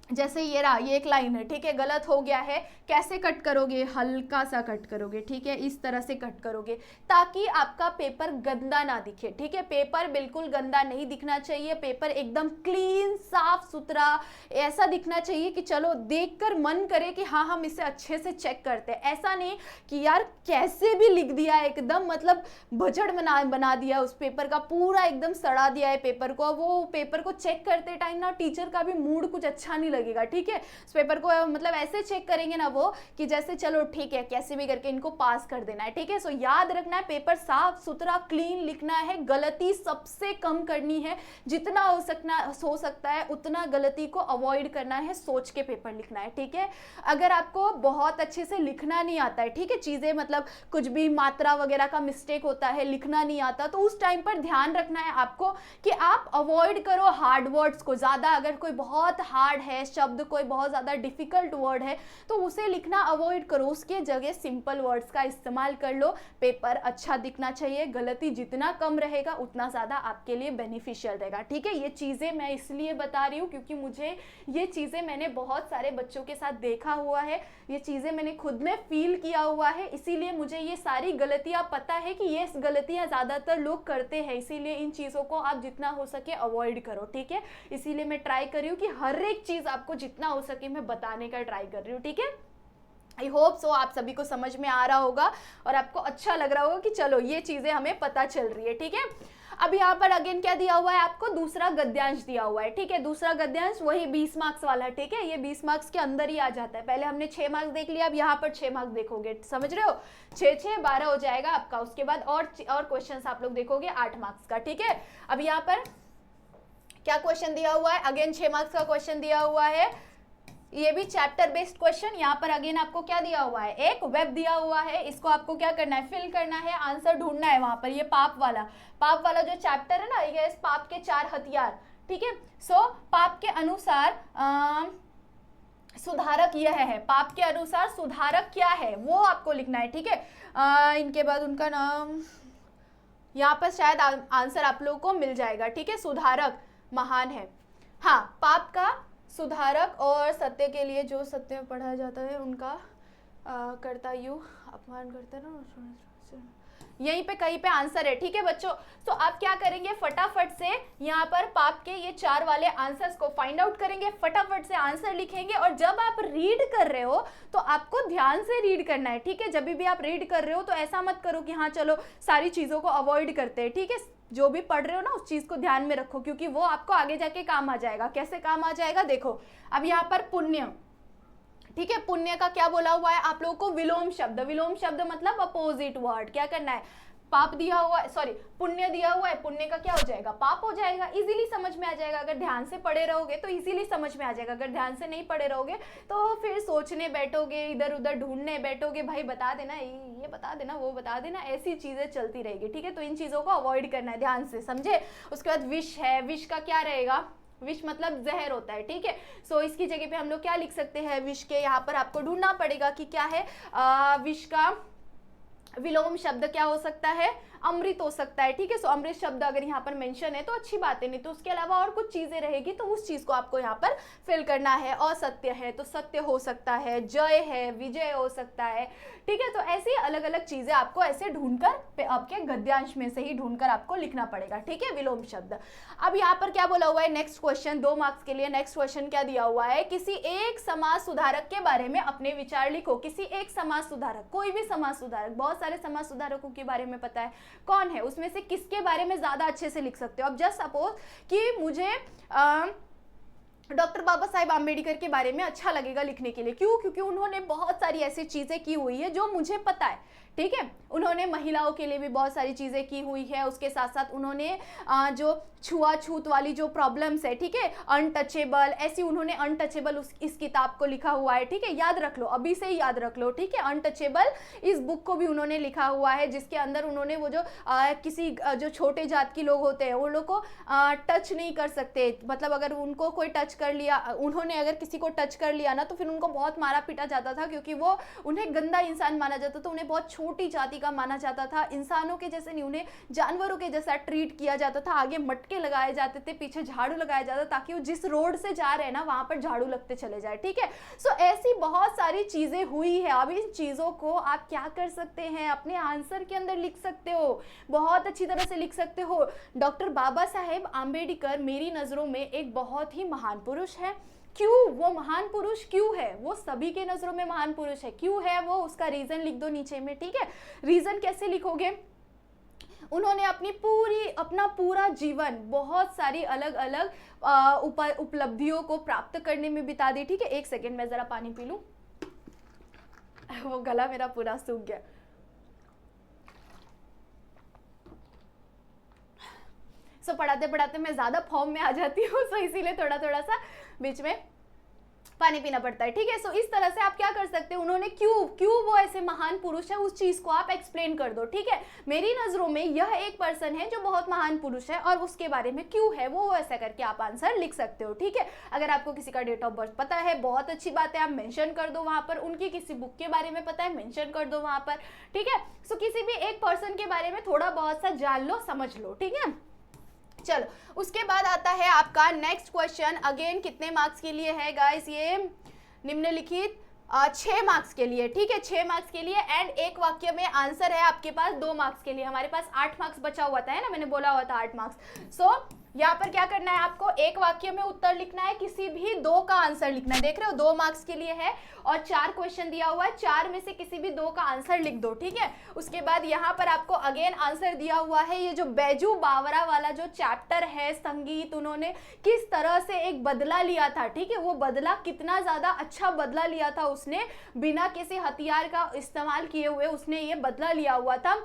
जैसे ये रहा, ये एक लाइन है, ठीक है, गलत हो गया है, कैसे कट करोगे, हल्का सा कट करोगे, ठीक है, इस तरह से कट करोगे ताकि आपका पेपर गंदा ना दिखे, ठीक है। पेपर बिल्कुल गंदा नहीं दिखना चाहिए, पेपर एकदम क्लीन साफ सुथरा ऐसा दिखना चाहिए कि चलो देखकर मन करे कि हाँ हम इसे अच्छे से चेक करते हैं। ऐसा नहीं कि यार कैसे भी लिख दिया एकदम, मतलब भजड़ बना दिया उस पेपर का, पूरा एकदम सड़ा दिया है पेपर को। वो पेपर को चेक करते टाइम ना टीचर का भी मूड कुछ अच्छा नहीं लगेगा, ठीक है। इस पेपर को मतलब ऐसे चेक करेंगे ना वो कि जैसे चलो ठीक है कैसे भी करके इनको पास कर देना है, ठीक है। सो याद रखना है पेपर साफ सुथरा क्लीन लिखना है, गलती सबसे कम करनी है, जितना हो सकता है उतना गलती को अवॉइड करना है, सोच के पेपर लिखना है, ठीक है। अगर आपको बहुत अच्छे से लिखना नहीं आता है, ठीक है, चीजें मतलब कुछ भी मात्रा वगैरह का मिस्टेक होता है, लिखना नहीं आता, तो उस टाइम पर ध्यान रखना है आपको कि आप अवॉइड करो हार्ड वर्ड्स को ज्यादा। अगर कोई बहुत हार्ड है शब्द, कोई बहुत ज्यादा डिफिकल्ट वर्ड है तो उसे लिखना अवॉइड करो, उसके जगह सिंपल वर्ड्स का इस्तेमाल कर लो। पेपर अच्छा दिखना चाहिए, गलती जितना कम रहेगा उतना ज्यादा आपके लिए बेनिफिशियल रहेगा, ठीक है। ये चीजें मैं इसलिए बता रही हूँ क्योंकि मुझे ये चीजें मैंने बहुत सारे बच्चों के साथ देखा हुआ है, ये चीजें मैंने खुद में फील किया हुआ है, इसीलिए मुझे ये सारी गलतियां पता है कि ये गलतियां ज्यादातर लोग करते हैं, इसीलिए इन चीजों को आप जितना हो सके अवॉइड करो, ठीक है। इसीलिए मैं ट्राई कर रही हूँ कि हर एक चीज आपको जितना हो सके मैं बताने का ट्राई कर रही हूँ, ठीक है। आई होप सो आप सभी को समझ में आ रहा होगा और आपको अच्छा लग रहा होगा कि चलो ये चीजें हमें पता चल रही है, ठीक है। अब यहाँ पर अगेन क्या दिया हुआ है आपको, दूसरा गद्यांश दिया हुआ है, ठीक है। दूसरा गद्यांश वही 20 मार्क्स वाला, ठीक है, ये 20 मार्क्स के अंदर ही आ जाता है। पहले हमने 6 मार्क्स देख लिया, अब यहाँ पर 6 मार्क्स देखोगे, समझ रहे हो, 6 6 12 हो जाएगा आपका। उसके बाद और क्वेश्चन आप लोग देखोगे 8 मार्क्स का, ठीक है। अब यहाँ पर क्या क्वेश्चन दिया हुआ है, अगेन 6 मार्क्स का क्वेश्चन दिया हुआ है, ये भी चैप्टर बेस्ड क्वेश्चन। यहाँ पर अगेन आपको क्या दिया हुआ है, एक वेब दिया हुआ है, इसको आपको क्या करना है, फिल करना है, आंसर ढूंढना है वहां पर। ये पाप वाला जो चैप्टर है ना, ये पाप के 4 हथियार, ठीक है। सो पाप के अनुसार सुधारक यह है, पाप के अनुसार सुधारक क्या है वो आपको लिखना है, ठीक है। इनके बाद उनका नाम यहाँ पर शायद आंसर आप लोगों को मिल जाएगा, ठीक है। सुधारक महान है, हाँ, पाप का सुधारक और सत्य के लिए जो सत्य में पढ़ाया जाता है उनका करता यू अपमान करता ना, यहीं पे कहीं पे आंसर है, ठीक है बच्चों। तो आप क्या करेंगे, फटाफट से यहाँ पर पाप के ये 4 वाले आंसर्स को फाइंड आउट करेंगे, फटाफट से आंसर लिखेंगे। और जब आप रीड कर रहे हो तो आपको ध्यान से रीड करना है, ठीक है। जब भी आप रीड कर रहे हो तो ऐसा मत करो कि हाँ चलो सारी चीजों को अवॉइड करते हैं, ठीक है। जो भी पढ़ रहे हो ना उस चीज को ध्यान में रखो, क्योंकि वो आपको आगे जाके काम आ जाएगा। कैसे काम आ जाएगा, देखो अब यहाँ पर पुण्य, ठीक है, पुण्य का क्या बोला हुआ है आप लोगों को, विलोम शब्द। विलोम शब्द मतलब अपोजिट वर्ड। क्या करना है, पाप दिया हुआ है, सॉरी पुण्य दिया हुआ है, पुण्य का क्या हो जाएगा, पाप हो जाएगा। इजीली समझ में आ जाएगा, अगर ध्यान से पढ़े रहोगे तो इजीली समझ में आ जाएगा। अगर ध्यान से नहीं पढ़े रहोगे तो फिर सोचने बैठोगे, इधर उधर ढूंढने बैठोगे, भाई बता देना, ये बता देना, वो बता देना, ऐसी चीजें चलती रहेगी, ठीक है। तो इन चीजों को अवॉइड करना है, ध्यान से समझे। उसके बाद विष है, विष का क्या रहेगा, विष मतलब जहर होता है, ठीक है। सो इसकी जगह पे हम लोग क्या लिख सकते हैं, विष के यहाँ पर आपको ढूंढना पड़ेगा कि क्या है, विष का विलोम शब्द क्या हो सकता है, अमृत हो सकता है, ठीक है। सो अमृत शब्द अगर यहाँ पर मेंशन है तो अच्छी बात है, नहीं तो उसके अलावा और कुछ चीजें रहेगी तो उस चीज को आपको यहाँ पर फिल करना है। असत्य है तो सत्य हो सकता है, जय है विजय हो सकता है, ठीक है। तो ऐसी अलग अलग चीजें आपको ऐसे ढूंढकर आपके गद्यांश में से ही ढूंढकर आपको लिखना पड़ेगा, ठीक है, विलोम शब्द। अब यहाँ पर क्या बोला हुआ है, नेक्स्ट क्वेश्चन 2 मार्क्स के लिए। नेक्स्ट क्वेश्चन क्या दिया हुआ है, किसी एक समाज सुधारक के बारे में अपने विचार लिखो। किसी एक समाज सुधारक, कोई भी समाज सुधारक, बहुत सारे समाज सुधारकों के बारे में पता है, कौन है उसमें से किसके बारे में ज्यादा अच्छे से लिख सकते हो। अब जस्ट सपोज कि मुझे डॉक्टर बाबा साहेब आम्बेडकर के बारे में अच्छा लगेगा लिखने के लिए, क्यों, क्योंकि उन्होंने बहुत सारी ऐसी चीजें की हुई है जो मुझे पता है, ठीक है। उन्होंने महिलाओं के लिए भी बहुत सारी चीजें की हुई है, उसके साथ साथ उन्होंने जो छुआछूत वाली जो प्रॉब्लम्स है, ठीक है, अनटचेबल, ऐसी उन्होंने अनटचेबल इस किताब को लिखा हुआ है, ठीक है। याद रख लो, अभी से ही याद रख लो, ठीक है। अनटचेबल इस बुक को भी उन्होंने लिखा हुआ है, जिसके अंदर उन्होंने वो जो किसी जो छोटे जात की लोग होते हैं उन लोग को टच नहीं कर सकते, मतलब अगर उनको कोई टच कर लिया, उन्होंने अगर किसी को टच कर लिया ना तो फिर उनको बहुत मारा पीटा जाता था, क्योंकि वो उन्हें गंदा इंसान माना जाता था, उन्हें बहुत छोटी जाति का माना जाता था, इंसानों के जैसे नहीं, उन्हें जानवरों के जैसा ट्रीट किया जाता था। आगे मटके लगाए जाते थे, पीछे झाड़ू लगाया जाता ताकि वो जिस रोड से जा रहे हैं ना वहां पर झाड़ू लगते चले जाए, ठीक है। सो ऐसी बहुत सारी चीजें हुई है। अब इन चीजों को आप क्या कर सकते हैं, अपने आंसर के अंदर लिख सकते हो, बहुत अच्छी तरह से लिख सकते हो। डॉक्टर बाबा साहेब आम्बेडकर मेरी नजरों में एक बहुत ही महान पुरुष है। क्यों वो महान पुरुष क्यों है, वो सभी के नजरों में महान पुरुष है, क्यों है वो, उसका रीजन लिख दो नीचे में, ठीक है। रीजन कैसे लिखोगे, उन्होंने अपना पूरा जीवन बहुत सारी अलग अलग उपलब्धियों को प्राप्त करने में बिता दी, ठीक है। 1 सेकेंड मैं जरा पानी पी लूं, वो गला मेरा पूरा सूख गया। सो पढ़ाते पढ़ाते मैं ज्यादा फॉर्म में आ जाती हूँ, सो इसीलिए थोड़ा थोड़ा सा बीच में पानी पीना पड़ता है, ठीक है। सो इस तरह से आप क्या कर सकते हैं, उन्होंने क्यों वो ऐसे महान पुरुष है, उस चीज को आप एक्सप्लेन कर दो, ठीक है। मेरी नजरों में यह एक पर्सन है जो बहुत महान पुरुष है और उसके बारे में क्यों है वो, ऐसा करके आप आंसर लिख सकते हो, ठीक है। अगर आपको किसी का डेट ऑफ बर्थ पता है, बहुत अच्छी बात है, आप मेंशन कर दो वहां पर। उनकी किसी बुक के बारे में पता है, मेंशन कर दो वहां पर, ठीक है। सो किसी भी एक पर्सन के बारे में थोड़ा बहुत सा जान लो, समझ लो, ठीक है। चलो उसके बाद आता है आपका नेक्स्ट क्वेश्चन। अगेन कितने मार्क्स के लिए है गाइस, ये निम्नलिखित 6 मार्क्स के लिए, ठीक है, 6 मार्क्स के लिए। एंड एक वाक्य में आंसर है आपके पास 2 मार्क्स के लिए। हमारे पास 8 मार्क्स बचा हुआ था, है ना, मैंने बोला हुआ था 8 मार्क्स। सो यहाँ पर क्या करना है आपको, एक वाक्य में उत्तर लिखना है, किसी भी 2 का आंसर लिखना है। देख रहे हो 2 मार्क्स के लिए है और 4 क्वेश्चन दिया हुआ है, 4 में से किसी भी 2 का आंसर लिख दो, ठीक है। उसके बाद यहाँ पर आपको अगेन आंसर दिया हुआ है, ये जो बैजू बावरा वाला जो चैप्टर है संगीत, उन्होंने किस तरह से एक बदला लिया था, ठीक है। वो बदला कितना ज्यादा अच्छा बदला लिया था उसने, बिना किसी हथियार का इस्तेमाल किए हुए उसने ये बदला लिया हुआ था।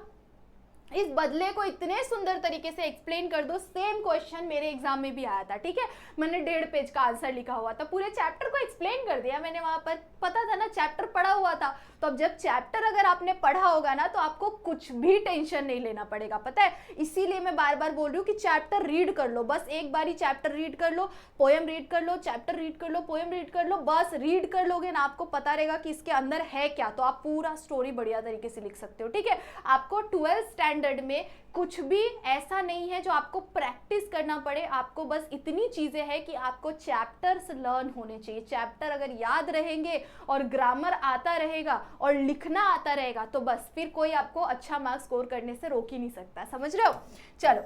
इस बदले को इतने सुंदर तरीके से एक्सप्लेन कर दो। सेम क्वेश्चन मेरे एग्जाम में भी आया था, ठीक है। मैंने 1.5 पेज का आंसर लिखा हुआ था, पूरे चैप्टर को एक्सप्लेन कर दिया मैंने वहां पर, पता था ना चैप्टर पढ़ा हुआ था। तो अब जब चैप्टर अगर आपने पढ़ा होगा ना तो आपको कुछ भी टेंशन नहीं लेना पड़ेगा, पता है। इसीलिए मैं बार बार बोल रही हूँ कि चैप्टर रीड कर लो, बस एक बार ही चैप्टर रीड कर लो, पोएम रीड कर लो, चैप्टर रीड कर लो, पोएम रीड कर लो, बस रीड कर लोगे ना आपको पता रहेगा कि इसके अंदर है क्या, तो आप पूरा स्टोरी बढ़िया तरीके से लिख सकते हो, ठीक है। आपको 12th स्टैंडर्ड स्टैंडर्ड में कुछ भी ऐसा नहीं है जो आपको प्रैक्टिस करना पड़े। आपको बस इतनी चीजें हैं कि आपको चैप्टर्स लर्न होने चाहिए। चैप्टर अगर याद रहेंगे और ग्रामर आता रहेगा और लिखना आता रहेगा तो बस फिर कोई आपको अच्छा मार्क्स स्कोर करने से रोक ही नहीं सकता। समझ रहे हो? चलो,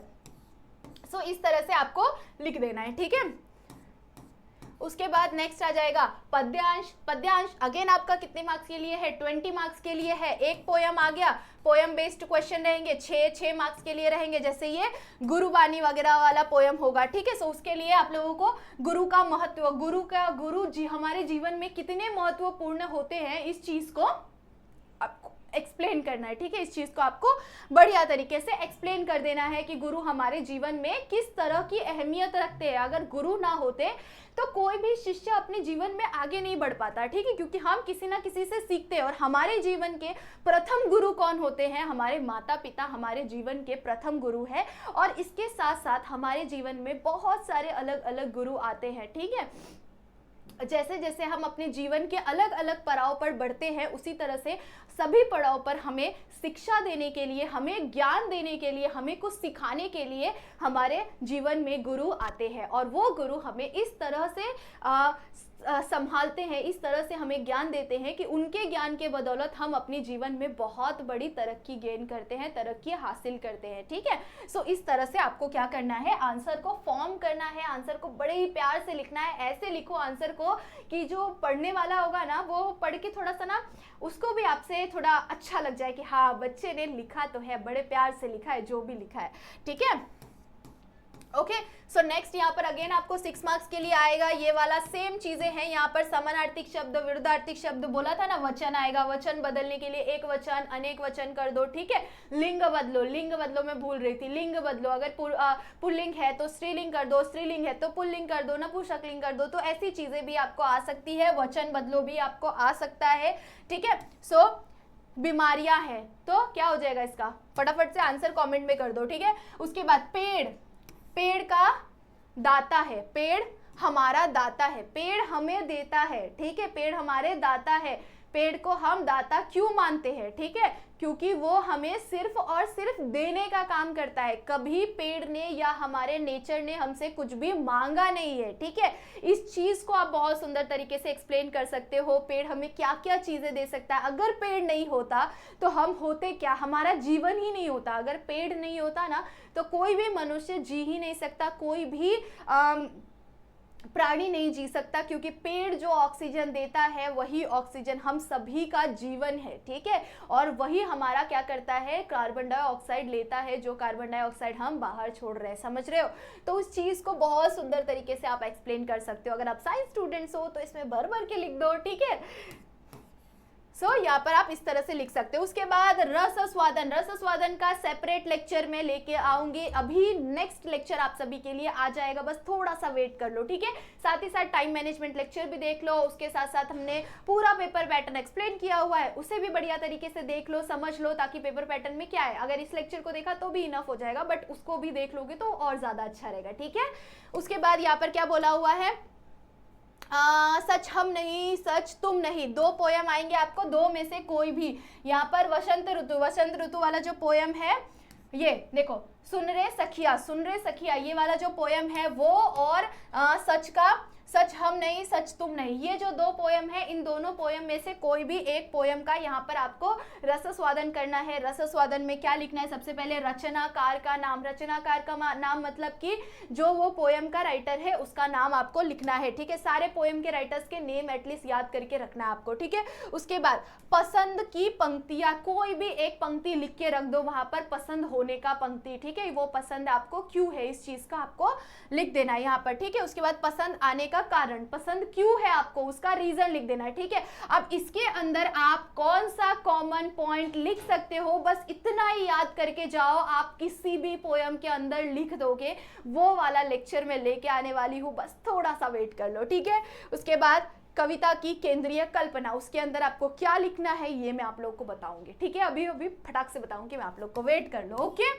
सो इस तरह से आपको लिख देना है, ठीक है। उसके बाद नेक्स्ट आ जाएगा पद्यांश। पद्यांश अगेन आपका कितने मार्क्स के लिए है? 20 मार्क्स के लिए है। एक पोयम आ गया, पोयम बेस्ड क्वेश्चन रहेंगे, 6 मार्क्स के लिए रहेंगे। जैसे ये गुरुबानी वगैरह वाला पोयम होगा, ठीक है। सो उसके लिए आप लोगों को गुरु का महत्व, गुरु जी हमारे जीवन में कितने महत्वपूर्ण होते हैं, इस चीज को आपको एक्सप्लेन करना है, ठीक है। इस चीज को आपको बढ़िया तरीके से एक्सप्लेन कर देना है कि गुरु हमारे जीवन में किस तरह की अहमियत रखते हैं। अगर गुरु ना होते तो कोई भी शिष्य अपने जीवन में आगे नहीं बढ़ पाता, ठीक है, क्योंकि हम किसी ना किसी से सीखते हैं। और हमारे जीवन के प्रथम गुरु कौन होते हैं? हमारे माता पिता हमारे जीवन के प्रथम गुरु है। और इसके साथ साथ हमारे जीवन में बहुत सारे अलग अलग गुरु आते हैं, ठीक है। जैसे जैसे हम अपने जीवन के अलग अलग पड़ाव पर बढ़ते हैं, उसी तरह से सभी पड़ाव पर हमें शिक्षा देने के लिए, हमें ज्ञान देने के लिए, हमें कुछ सिखाने के लिए हमारे जीवन में गुरु आते हैं। और वो गुरु हमें इस तरह से संभालते हैं, इस तरह से हमें ज्ञान देते हैं कि उनके ज्ञान के बदौलत हम अपने जीवन में बहुत बड़ी तरक्की गेन करते हैं, तरक्की हासिल करते हैं, ठीक है। सो इस तरह से आपको क्या करना है? आंसर को फॉर्म करना है, आंसर को बड़े ही प्यार से लिखना है। ऐसे लिखो आंसर को कि जो पढ़ने वाला होगा ना, वो पढ़ के थोड़ा सा ना उसको भी आपसे थोड़ा अच्छा लग जाए कि हाँ बच्चे ने लिखा तो है, बड़े प्यार से लिखा है जो भी लिखा है, ठीक है। ओके, सो नेक्स्ट यहाँ पर अगेन आपको 6 मार्क्स के लिए आएगा। ये वाला सेम चीजें हैं यहाँ पर। समानार्थिक शब्द, विरुद्धार्थिक शब्द बोला था ना, वचन आएगा। वचन बदलने के लिए एक वचन अनेक वचन कर दो, ठीक है। लिंग बदलो, लिंग बदलो मैं भूल रही थी, लिंग बदलो। अगर पुल्लिंग है तो स्त्रीलिंग कर दो, स्त्रीलिंग है तो पुल्लिंग कर दो, नपुंसकलिंग कर दो। तो ऐसी चीजें भी आपको आ सकती है। वचन बदलो भी आपको आ सकता है, ठीक है। सो बीमारियां हैं तो क्या हो जाएगा इसका? फटाफट से आंसर कमेंट में कर दो, ठीक है। उसके बाद पेड़, पेड़ का दाता है, पेड़ हमारा दाता है, पेड़ हमें देता है, ठीक है। पेड़ हमारे दाता है। पेड़ को हम दाता क्यों मानते हैं? ठीक है, क्योंकि वो हमें सिर्फ और सिर्फ देने का काम करता है। कभी पेड़ ने या हमारे नेचर ने हमसे कुछ भी मांगा नहीं है, ठीक है। इस चीज को आप बहुत सुंदर तरीके से एक्सप्लेन कर सकते हो। पेड़ हमें क्या क्या चीजें दे सकता है। अगर पेड़ नहीं होता तो हम होते क्या? हमारा जीवन ही नहीं होता। अगर पेड़ नहीं होता ना तो कोई भी मनुष्य जी ही नहीं सकता, कोई भी प्राणी नहीं जी सकता, क्योंकि पेड़ जो ऑक्सीजन देता है वही ऑक्सीजन हम सभी का जीवन है, ठीक है। और वही हमारा क्या करता है? कार्बन डाइऑक्साइड लेता है, जो कार्बन डाइऑक्साइड हम बाहर छोड़ रहे हैं। समझ रहे हो? तो उस चीज को बहुत सुंदर तरीके से आप एक्सप्लेन कर सकते हो। अगर आप साइंस स्टूडेंट्स हो तो इसमें भर भर के लिख दो, ठीक है। सो यहाँ पर आप इस तरह से लिख सकते हो। उसके बाद रस स्वादन, रस स्वादन का सेपरेट लेक्चर में लेके आऊंगी। अभी नेक्स्ट लेक्चर आप सभी के लिए आ जाएगा, बस थोड़ा सा वेट कर लो, ठीक है। साथ ही साथ टाइम मैनेजमेंट लेक्चर भी देख लो। उसके साथ साथ हमने पूरा पेपर पैटर्न एक्सप्लेन किया हुआ है, उसे भी बढ़िया तरीके से देख लो, समझ लो, ताकि पेपर पैटर्न में क्या है। अगर इस लेक्चर को देखा तो भी इनफ हो जाएगा, बट उसको भी देख लोगे तो और ज्यादा अच्छा रहेगा, ठीक है। उसके बाद यहाँ पर क्या बोला हुआ है? सच हम नहीं, सच तुम नहीं। 2 पोयम आएंगे आपको, 2 में से कोई भी। यहाँ पर वसंत ऋतु, वसंत ऋतु वाला जो पोयम है, ये देखो, सुन रे सखिया, सुन रे सखिया, ये वाला जो पोयम है वो, और सच का, सच हम नहीं सच तुम नहीं, ये जो 2 पोयम है, इन दोनों पोयम में से कोई भी एक पोयम का यहाँ पर आपको रस स्वादन करना है। रस स्वादन में क्या लिखना है? सबसे पहले रचनाकार का नाम, रचनाकार का नाम मतलब कि जो वो पोयम का राइटर है उसका नाम आपको लिखना है, ठीक है। सारे पोयम के राइटर्स के नेम एटलीस्ट याद करके रखना है आपको, ठीक है। उसके बाद पसंद की पंक्तियां, कोई भी एक पंक्ति लिख के रख दो वहां पर, पसंद होने का पंक्ति, ठीक है। वो पसंद आपको क्यों है, इस चीज का आपको लिख देना है यहाँ पर, ठीक है। उसके बाद पसंद आने का कारण, पसंद क्यों है आपको, उसका रीजन लिख देना है, ठीक है। अब इसके अंदर आप कौन सा कॉमन पॉइंट लिख सकते हो, बस इतना ही याद करके जाओ। आप किसी भी पोयम के अंदर लिख दोगे, वो वाला लेक्चर में लेके आने वाली हूँ, बस थोड़ा सा वेट कर लो, ठीक है। उसके बाद कविता की केंद्रीय कल्पना, उसके अंदर आपको क्या लिखना है ये मैं आप लोग को बताऊंगी, ठीक है। अभी अभी फटाक से बताऊंगी मैं आप लोग को, वेट कर लो, ओके।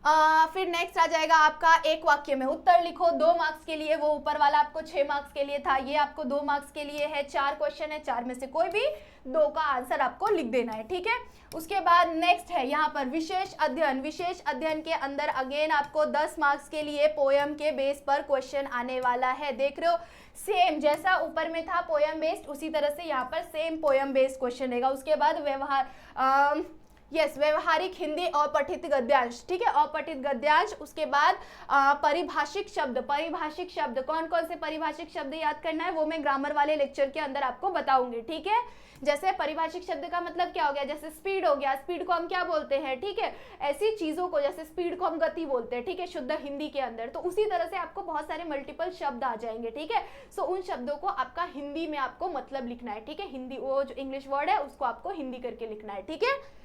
फिर नेक्स्ट आ जाएगा आपका एक वाक्य में उत्तर लिखो, 2 मार्क्स के लिए, वो ऊपर वाला आपको 6 मार्क्स के लिए था, ये आपको 2 मार्क्स के लिए है। 4 क्वेश्चन है, 4 में से कोई भी 2 का आंसर आपको लिख देना है, ठीक है। उसके बाद नेक्स्ट है यहाँ पर विशेष अध्ययन। विशेष अध्ययन के अंदर अगेन आपको 10 मार्क्स के लिए पोयम के बेस पर क्वेश्चन आने वाला है। देख रहे हो, सेम जैसा ऊपर में था पोयम बेस्ड, उसी तरह से यहाँ पर सेम पोयम बेस्ड क्वेश्चन रहेगा। उसके बाद व्यवहारिक हिंदी और पठित गद्यांश, ठीक है, अपठित गद्यांश। उसके बाद परिभाषिक शब्द। परिभाषिक शब्द कौन कौन से परिभाषिक शब्द याद करना है वो मैं ग्रामर वाले लेक्चर के अंदर आपको बताऊंगी, ठीक है। जैसे परिभाषिक शब्द का मतलब क्या हो गया, जैसे स्पीड हो गया, स्पीड को हम क्या बोलते हैं, ठीक है। ऐसी चीजों को, जैसे स्पीड को हम गति बोलते हैं, ठीक है, शुद्ध हिंदी के अंदर। तो उसी तरह से आपको बहुत सारे मल्टीपल शब्द आ जाएंगे, ठीक है। सो उन शब्दों को आपका हिंदी में आपको मतलब लिखना है, ठीक है। हिंदी, वो जो इंग्लिश वर्ड है उसको आपको हिंदी करके लिखना है, ठीक है।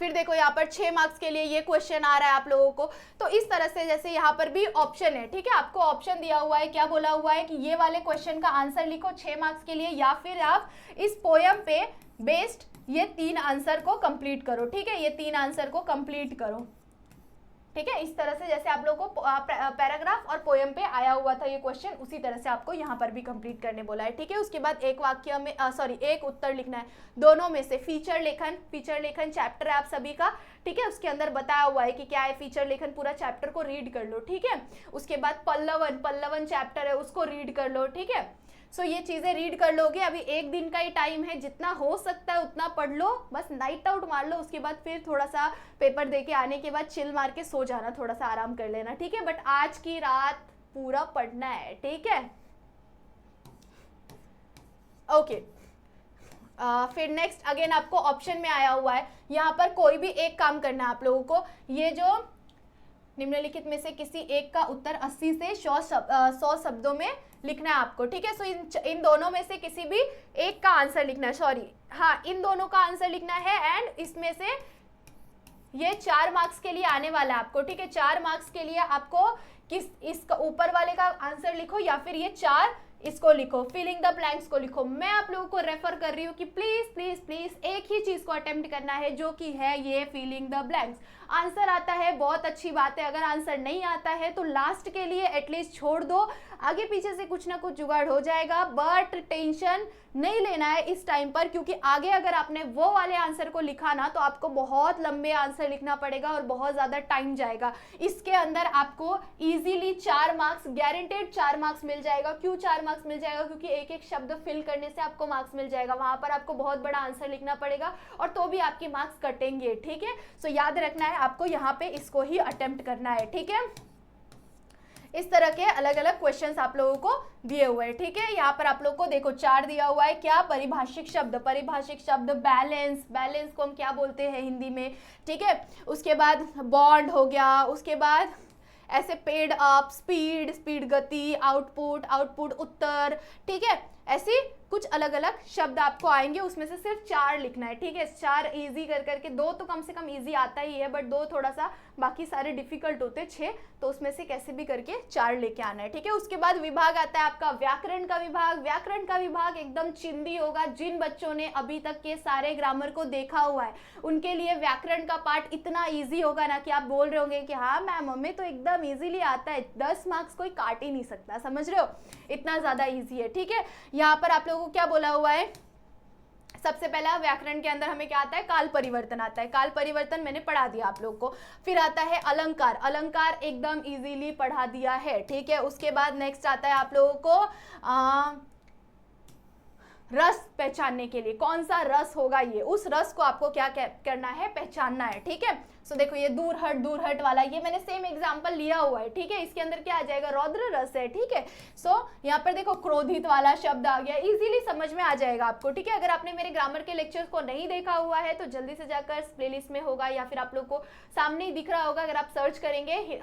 फिर देखो यहाँ पर 6 मार्क्स के लिए ये क्वेश्चन आ रहा है आप लोगों को। तो इस तरह से जैसे यहाँ पर भी ऑप्शन है, ठीक है, आपको ऑप्शन दिया हुआ है, क्या बोला हुआ है कि ये वाले क्वेश्चन का आंसर लिखो 6 मार्क्स के लिए, या फिर आप इस पोयम पे बेस्ड ये 3 आंसर को कंप्लीट करो, ठीक है। ये 3 आंसर को कंप्लीट करो, ठीक है। इस तरह से जैसे आप लोगों को पैराग्राफ और पोयम पे आया हुआ था ये क्वेश्चन, उसी तरह से आपको यहाँ पर भी कंप्लीट करने बोला है, ठीक है। उसके बाद एक वाक्य में एक उत्तर लिखना है। दोनों में से फीचर लेखन, फीचर लेखन चैप्टर है आप सभी का, ठीक है। उसके अंदर बताया हुआ है कि क्या है फीचर लेखन, पूरा चैप्टर को रीड कर लो, ठीक है। उसके बाद पल्लवन, पल्लवन चैप्टर है उसको रीड कर लो, ठीक है। सो ये चीजें रीड कर लोगे। अभी एक दिन का ही टाइम है, जितना हो सकता है उतना पढ़ लो, बस नाइट आउट मार लो। उसके बाद फिर थोड़ा सा पेपर देके आने के बाद चिल मार के सो जाना, थोड़ा सा आराम कर लेना, ठीक है। बट आज की रात पूरा पढ़ना है, ठीक है, ओके। फिर नेक्स्ट अगेन आपको ऑप्शन में आया हुआ है, यहाँ पर कोई भी एक काम करना है आप लोगों को। ये जो निम्नलिखित में से किसी एक का उत्तर 80 से 100 शब्दों में लिखना है आपको, ठीक है। सो इन दोनों में से किसी भी एक का आंसर लिखना है, सॉरी हाँ, इन दोनों का आंसर लिखना है। एंड इसमें से ये 4 मार्क्स के लिए आने वाला है आपको, ठीक है। 4 मार्क्स के लिए आपको इसका ऊपर वाले का आंसर लिखो, या फिर ये 4 इसको लिखो, फिलिंग द ब्लैंक्स को लिखो। मैं आप लोगों को रेफर कर रही हूँ कि प्लीज प्लीज प्लीज एक ही चीज को अटेम्प्ट करना है, जो कि है ये फिलिंग द ब्लैंक्स। आंसर आता है बहुत अच्छी बात है, अगर आंसर नहीं आता है तो लास्ट के लिए एटलीस्ट छोड़ दो, आगे पीछे से कुछ ना कुछ जुगाड़ हो जाएगा। बट टेंशन नहीं लेना है इस टाइम पर, क्योंकि आगे अगर आपने वो वाले आंसर को लिखा ना तो आपको बहुत लंबे आंसर लिखना पड़ेगा और बहुत ज्यादा टाइम जाएगा। इसके अंदर आपको इजीली 4 मार्क्स, गारंटेड 4 मार्क्स मिल जाएगा। क्यों 4 मार्क्स मिल जाएगा, क्योंकि एक एक शब्द फिल करने से आपको मार्क्स मिल जाएगा। वहां पर आपको बहुत बड़ा आंसर लिखना पड़ेगा और तो भी आपके मार्क्स कटेंगे, ठीक है। सो याद रखना है आपको, यहाँ पे इसको ही अटेम्प्ट करना है, ठीक है। इस तरह के अलग अलग क्वेश्चंस आप लोगों को दिए हुए हैं, ठीक है। यहाँ पर आप लोगों को देखो 4 दिया हुआ है, क्या परिभाषिक शब्द, परिभाषिक शब्द बैलेंस, बैलेंस को हम क्या बोलते हैं हिंदी में, ठीक है। उसके बाद बॉन्ड हो गया, उसके बाद ऐसे पेड अप, स्पीड, स्पीड गति, आउटपुट, आउटपुट उत्तर, ठीक है। ऐसे कुछ अलग अलग शब्द आपको आएंगे, उसमें से सिर्फ 4 लिखना है, ठीक है। 4 इजी कर करके, 2 तो कम से कम इजी आता ही है, बट 2 थोड़ा सा, बाकी सारे डिफिकल्ट होते हैं 6, तो उसमें से कैसे भी करके 4 लेके आना है, ठीक है। उसके बाद विभाग आता है आपका व्याकरण का विभाग। व्याकरण का विभाग एकदम चिंदी होगा। जिन बच्चों ने अभी तक के सारे ग्रामर को देखा हुआ है उनके लिए व्याकरण का पार्ट इतना ईजी होगा ना कि आप बोल रहे होंगे कि हाँ मैम हमें तो एकदम ईजिली आता है, 10 मार्क्स कोई काट ही नहीं सकता, समझ रहे हो, इतना ज्यादा ईजी है, ठीक है। यहाँ पर आप लोगों को क्या बोला हुआ है, सबसे पहला व्याकरण के अंदर हमें क्या आता है, काल परिवर्तन आता है। काल परिवर्तन मैंने पढ़ा दिया आप लोगों को। फिर आता है अलंकार, अलंकार एकदम इजीली पढ़ा दिया है, ठीक है। उसके बाद नेक्स्ट आता है आप लोगों को रस पहचानने के लिए, कौन सा रस होगा ये, उस रस को आपको क्या करना है, पहचानना है, ठीक है। सो देखो ये दूर हट वाला, ये मैंने सेम एग्जांपल लिया हुआ है, ठीक है। इसके अंदर क्या आ जाएगा, रौद्र रस है, ठीक है। सो यहाँ पर देखो क्रोधित वाला शब्द आ गया, इजीली समझ में आ जाएगा आपको, ठीक है। अगर आपने मेरे ग्रामर के लेक्चर्स को नहीं देखा हुआ है तो जल्दी से जाकर प्लेलिस्ट में होगा, या फिर आप लोग को सामने ही दिख रहा होगा, अगर आप सर्च करेंगे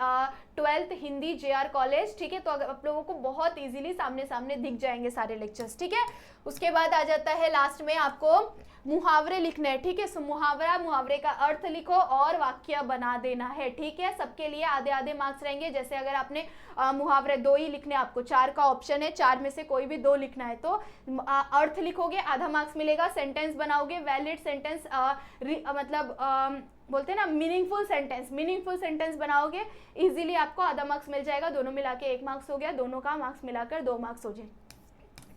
12th हिंदी JR कॉलेज, ठीक है, तो अगर आप लोगों को बहुत इजीली सामने सामने दिख जाएंगे सारे लेक्चर्स, ठीक है। उसके बाद आ जाता है लास्ट में आपको मुहावरे लिखने हैं, ठीक है। सो मुहावरा, मुहावरे का अर्थ लिखो और वाक्य बना देना है, ठीक है। सबके लिए आधे आधे मार्क्स रहेंगे। जैसे अगर आपने मुहावरे 2 ही लिखने, आपको 4 का ऑप्शन है, 4 में से कोई भी 2 लिखना है, तो अर्थ लिखोगे आधा मार्क्स मिलेगा। सेंटेंस बनाओगे, वैलिड सेंटेंस मतलब बोलते हैं ना मीनिंगफुल सेंटेंस बनाओगे इजीली आपको आधा मार्क्स मिल जाएगा, दोनों मिला के 1 मार्क्स हो गया, दोनों का मार्क्स मिलाकर 2 मार्क्स हो जाए,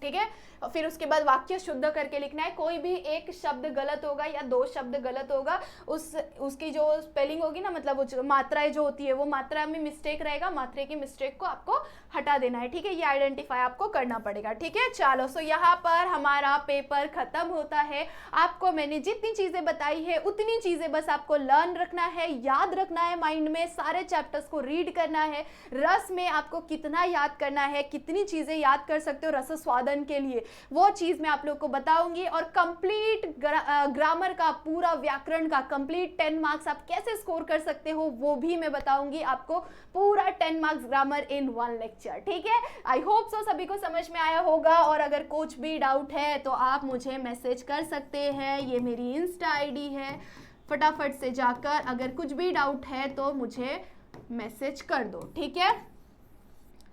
ठीक है। और फिर उसके बाद वाक्य शुद्ध करके लिखना है, कोई भी एक शब्द गलत होगा या 2 शब्द गलत होगा, उसकी जो स्पेलिंग होगी ना, मतलब वो मात्राएं जो होती है वो मात्रा में मिस्टेक रहेगा, मात्रा की मिस्टेक को आपको हटा देना है, ठीक है। ये आइडेंटिफाई आपको करना पड़ेगा, ठीक है। चलो सो यहाँ पर हमारा पेपर खत्म होता है। आपको मैंने जितनी चीजें बताई है उतनी चीजें बस आपको लर्न रखना है, याद रखना है, माइंड में सारे चैप्टर्स को रीड करना है। रस में आपको कितना याद करना है, कितनी चीजें याद कर सकते हो रस स्वादन के लिए, वो चीज मैं आप लोग को बताऊंगी। और कंप्लीट ग्रामर का, पूरा व्याकरण का कंप्लीट 10 मार्क्स आप कैसे स्कोर कर सकते हो वो भी मैं बताऊंगी आपको, पूरा 10 मार्क्स ग्रामर इन 1 लेक्चर, ठीक है। आई होप सो सभी को समझ में आया होगा। और अगर कुछ भी डाउट है तो आप मुझे मैसेज कर सकते हैं, ये मेरी इंस्टा आईडी है, फटाफट से जाकर अगर कुछ भी डाउट है तो मुझे मैसेज कर दो, ठीक है।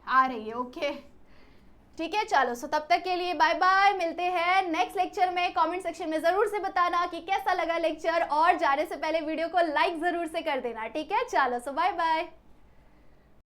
आ रही है, ओके, ठीक है। चलो सो तब तक के लिए बाय बाय, मिलते हैं नेक्स्ट लेक्चर में। कमेंट सेक्शन में जरूर से बताना कि कैसा लगा लेक्चर, और जाने से पहले वीडियो को लाइक जरूर से कर देना, ठीक है। चलो सो बाय बाय।